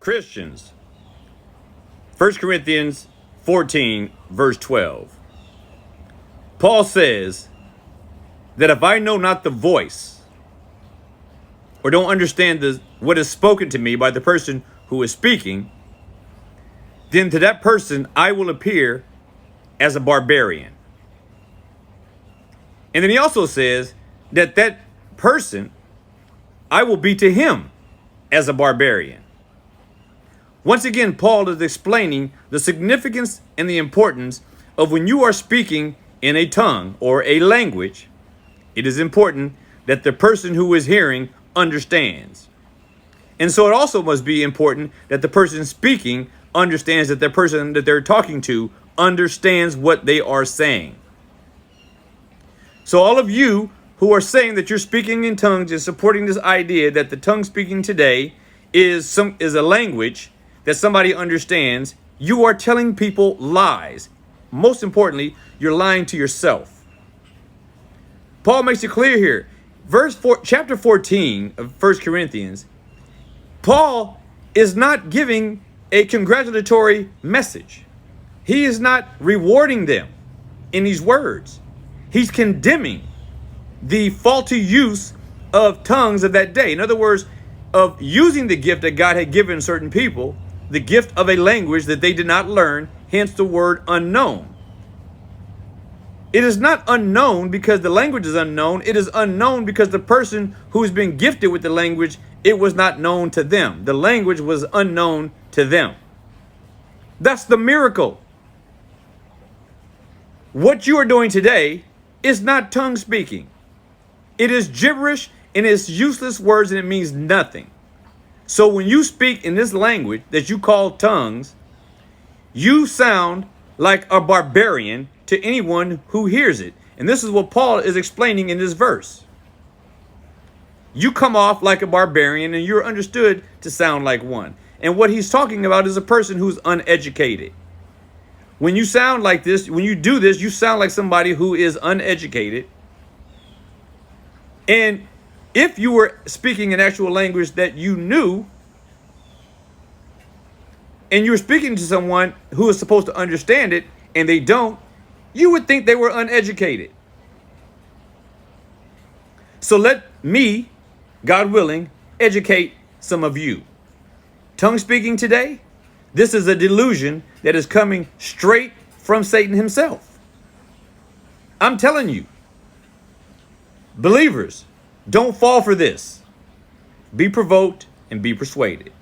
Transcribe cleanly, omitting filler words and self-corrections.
Christians. 1 Corinthians 14, verse 12. Paul says that if I know not the voice or don't understand what is spoken to me by the person who is speaking, then to that person I will appear as a barbarian. And then he also says that person, I will be to him as a barbarian. Once again, Paul is explaining the significance and the importance of when you are speaking in a tongue or a language, it is important that the person who is hearing understands. And so it also must be important that the person speaking understands that the person that they're talking to understands what they are saying. So all of you who are saying that you're speaking in tongues is supporting this idea that the tongue speaking today is a language that somebody understands. You are telling people lies. Most importantly, you're lying to yourself. Paul makes it clear here. Chapter 14 of 1 Corinthians, Paul is not giving a congratulatory message. He is not rewarding them in these words. He's condemning the faulty use of tongues of that day. In other words, of using the gift that God had given certain people, the gift of a language that they did not learn, hence the word unknown. It is not unknown because the language is unknown. It is unknown because the person who's been gifted with the language, it was not known to them. The language was unknown to them. That's the miracle. What you are doing today is not tongue speaking. It is gibberish and it's useless words and it means nothing. So when you speak in this language that you call tongues, you sound like a barbarian to anyone who hears it. And this is what Paul is explaining in this verse. You come off like a barbarian and you're understood to sound like one. And what he's talking about is a person who's uneducated. When you sound like this, when you do this, you sound like somebody who is uneducated. And if you were speaking an actual language that you knew, and you're speaking to someone who is supposed to understand it, and they don't, you would think they were uneducated. So let me, God willing, educate some of you. Tongue speaking today, this is a delusion that is coming straight from Satan himself. I'm telling you, believers, don't fall for this. Be provoked and be persuaded.